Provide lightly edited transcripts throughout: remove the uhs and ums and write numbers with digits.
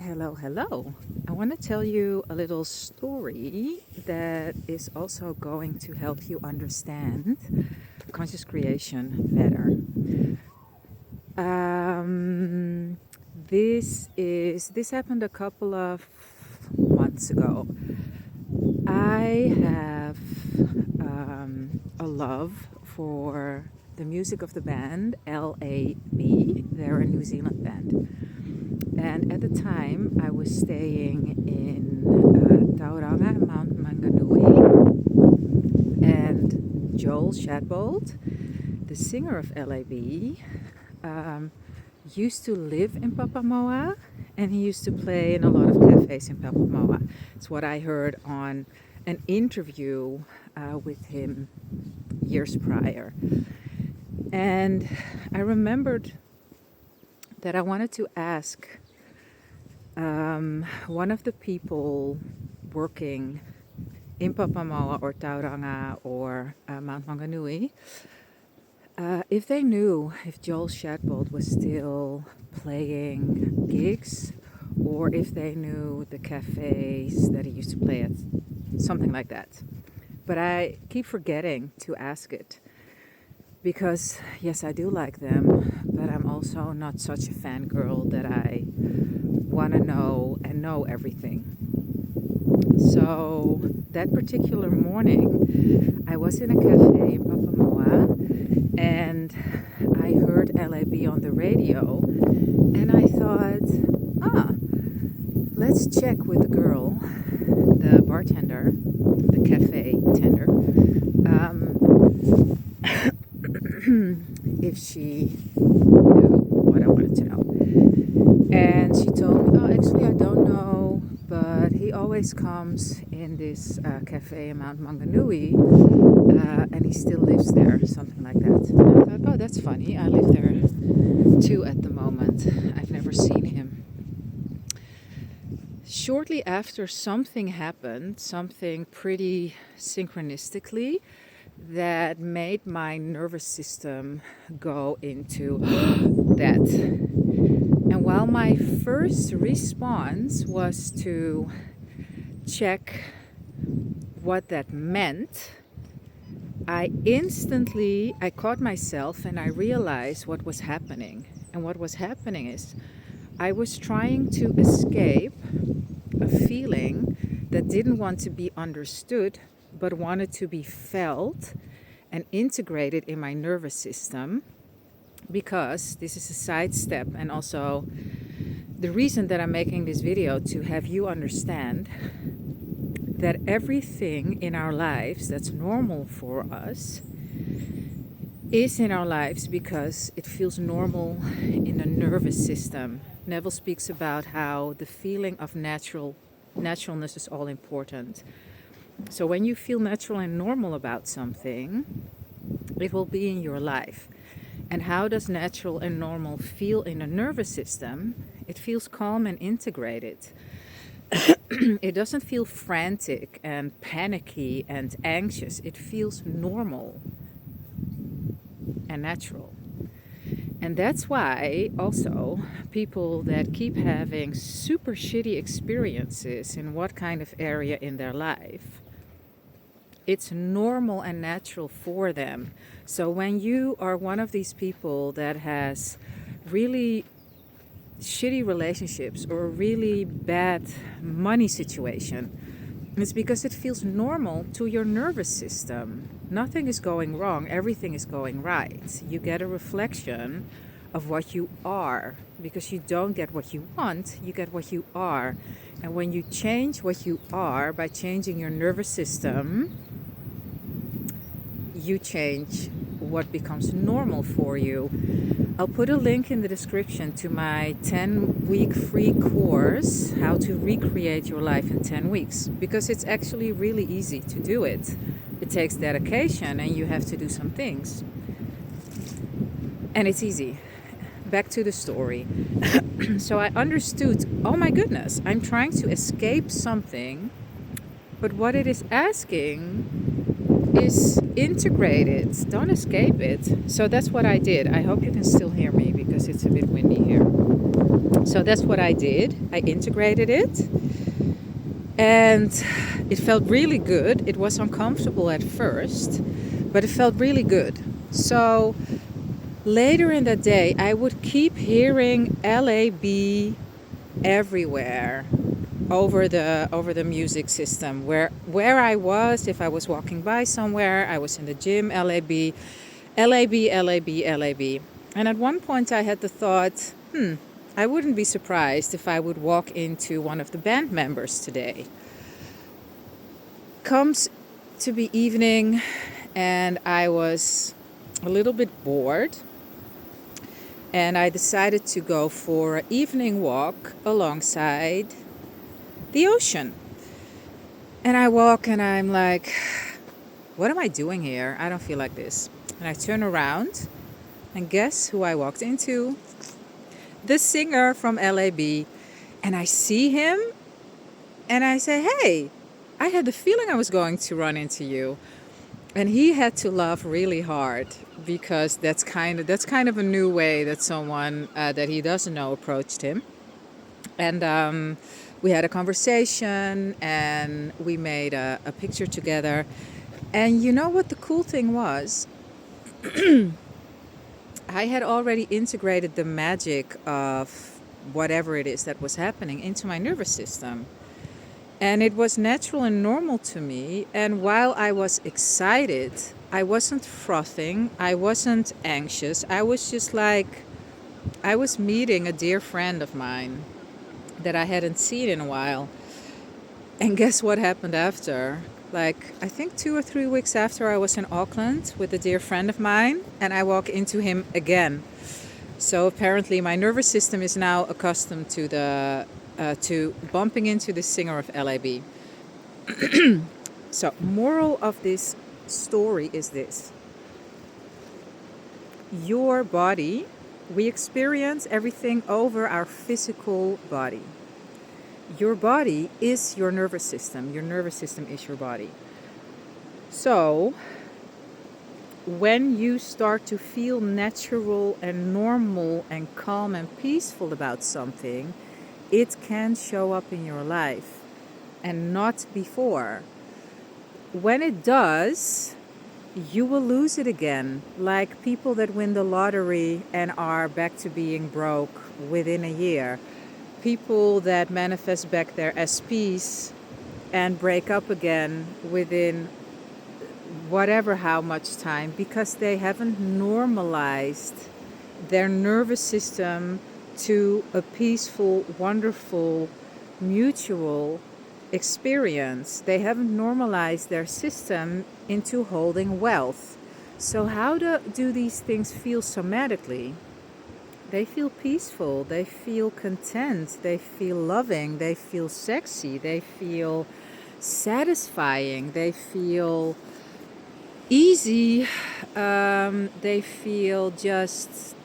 Hello, hello. I want to tell you a little story that is also going to help you understand conscious creation better. Um, this happened a couple of months ago. I have a love for the music of the band LAB. They're a New Zealand band. And at the time, I was staying in Tauranga, Mount Manganui, and Joel Shadbolt, the singer of LAB, used to live in Papamoa, and he used to play in a lot of cafes in Papamoa. It's what I heard on an interview with him years prior. And I remembered that I wanted to ask one of the people working in Papamoa or Tauranga or Mount Manganui, if they knew if Joel Shadbolt was still playing gigs, or if they knew the cafes that he used to play at, something like that. But I keep forgetting to ask it because, yes, I do like them, but I'm also not such a fangirl that I want to know and know everything. So that particular morning, I was in a cafe in Papamoa, and I heard LAB on the radio, and I thought, let's check with the girl, the bartender, the cafe tender, if she knew what I wanted to know. And she told me, oh, actually, I don't know, but he always comes in this cafe in Mount Manganui, and he still lives there, something like that. And I thought, oh, that's funny. I live there too at the moment. I've never seen him. Shortly after, something happened, something pretty synchronistically, that made my nervous system go into that. And while my first response was to check what that meant, I caught myself and I realized what was happening. And what was happening is I was trying to escape a feeling that didn't want to be understood, but wanted to be felt and integrated in my nervous system, because this is a sidestep, and also the reason that I'm making this video, to have you understand that everything in our lives that's normal for us is in our lives because it feels normal in the nervous system. Neville speaks about how the feeling of naturalness is all important. So when you feel natural and normal about something, it will be in your life. And how does natural and normal feel in the nervous system? It feels calm and integrated. It doesn't feel frantic and panicky and anxious. It feels normal and natural. And that's why also people that keep having super shitty experiences in what kind of area in their life, it's normal and natural for them. So when you are one of these people that has really shitty relationships or a really bad money situation, it's because it feels normal to your nervous system. Nothing is going wrong, everything is going right. You get a reflection of what you are, because you don't get what you want, you get what you are. And when you change what you are by changing your nervous system, you change what becomes normal for you. I'll put a link in the description to my 10-week free course, How to Recreate Your Life in 10 Weeks, because it's actually really easy to do it. It takes dedication and you have to do some things. And it's easy. Back to the story. So I understood, oh my goodness, I'm trying to escape something, but what it is asking is integrate it, don't escape it. So that's what I did. I hope you can still hear me because it's a bit windy here. So that's what I did. I integrated it, and it felt really good. It was uncomfortable at first, but it felt really good. So later in the day, I would keep hearing LAB everywhere over the music system. Where I was, if I was walking by somewhere, I was in the gym, LAB, LAB, LAB, LAB. And at one point I had the thought, I wouldn't be surprised if I would walk into one of the band members today. Comes to be evening, and I was a little bit bored, and I decided to go for an evening walk alongside the ocean. And I walk and I'm like, what am I doing here? I don't feel like this. And I turn around, and guess who I walked into? The singer from LAB. And I see him and I say, hey, I had the feeling I was going to run into you. And he had to laugh really hard, because that's kind of a new way that someone that he doesn't know approached him. And we had a conversation, and we made a picture together. And you know what the cool thing was? I had already integrated the magic of whatever it is that was happening into my nervous system. And it was natural and normal to me. And while I was excited, I wasn't frothing, I wasn't anxious. I was just like, I was meeting a dear friend of mine that I hadn't seen in a while. And guess what happened after? Like, I think 2 or 3 weeks after, I was in Auckland with a dear friend of mine, and I walk into him again. So apparently my nervous system is now accustomed to bumping into the singer of LAB. So moral of this story is this. Your body, we experience everything over our physical body. Your body is your nervous system. Your nervous system is your body. So when you start to feel natural and normal and calm and peaceful about something, it can show up in your life, and not before. When it does, you will lose it again, like people that win the lottery and are back to being broke within a year. People that manifest back their SPs and break up again within whatever how much time, because they haven't normalized their nervous system to a peaceful, wonderful, mutual experience. They haven't normalized their system into holding wealth. So how do these things feel somatically? They feel peaceful, they feel content, they feel loving, they feel sexy, they feel satisfying, they feel easy, they feel just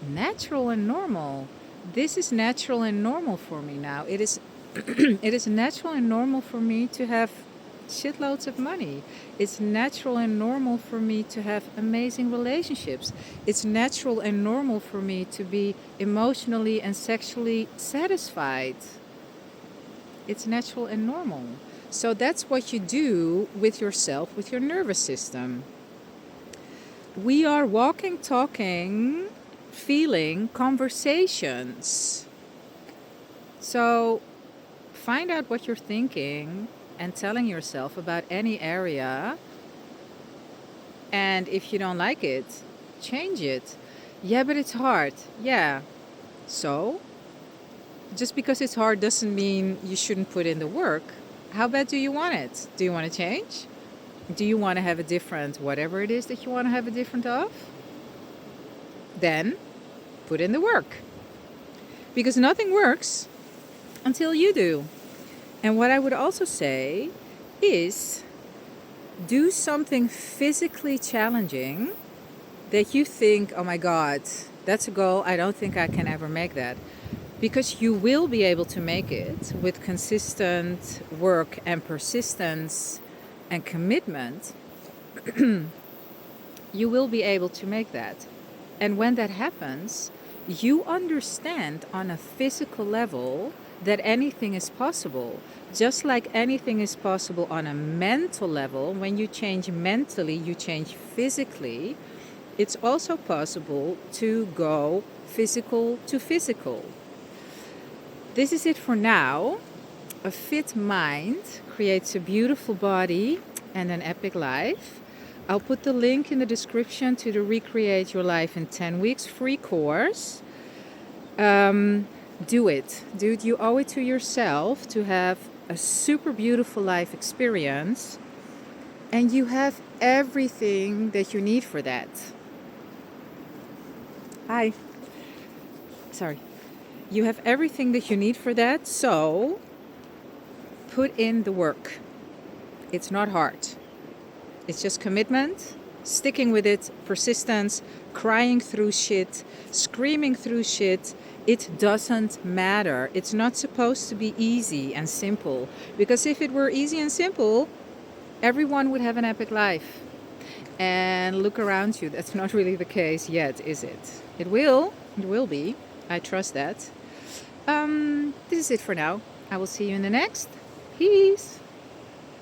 natural and normal. This is natural and normal for me now. It is it is natural and normal for me to have shitloads of money. It's natural and normal for me to have amazing relationships. It's natural and normal for me to be emotionally and sexually satisfied. It's natural and normal. So that's what you do with yourself, with your nervous system. We are walking, talking, feeling conversations. So find out what you're thinking and telling yourself about any area. And if you don't like it, change it. Yeah, but it's hard. Yeah. So just because it's hard doesn't mean you shouldn't put in the work. How bad do you want it? Do you want to change? Do you want to have a different, whatever it is that you want to have a different of? Then put in the work. Because nothing works until you do. And what I would also say is, do something physically challenging that you think, oh my God, that's a goal. I don't think I can ever make that. Because you will be able to make it with consistent work and persistence and commitment. You will be able to make that. And when that happens, you understand on a physical level that anything is possible. Just like anything is possible on a mental level, when you change mentally, you change physically. It's also possible to go physical to physical. This is it for now. A fit mind creates a beautiful body and an epic life. I'll put the link in the description to the Recreate Your Life in 10 Weeks free course. Do it. Dude, you owe it to yourself to have a super beautiful life experience. And you have everything that you need for that. Hi. Sorry. You have everything that you need for that, so put in the work. It's not hard. It's just commitment, sticking with it, persistence, crying through shit, screaming through shit. It doesn't matter. It's not supposed to be easy and simple, because if it were easy and simple, everyone would have an epic life. And look around you. That's not really the case yet, is it? It will. It will be. I trust that. This is it for now. I will see you in the next. Peace.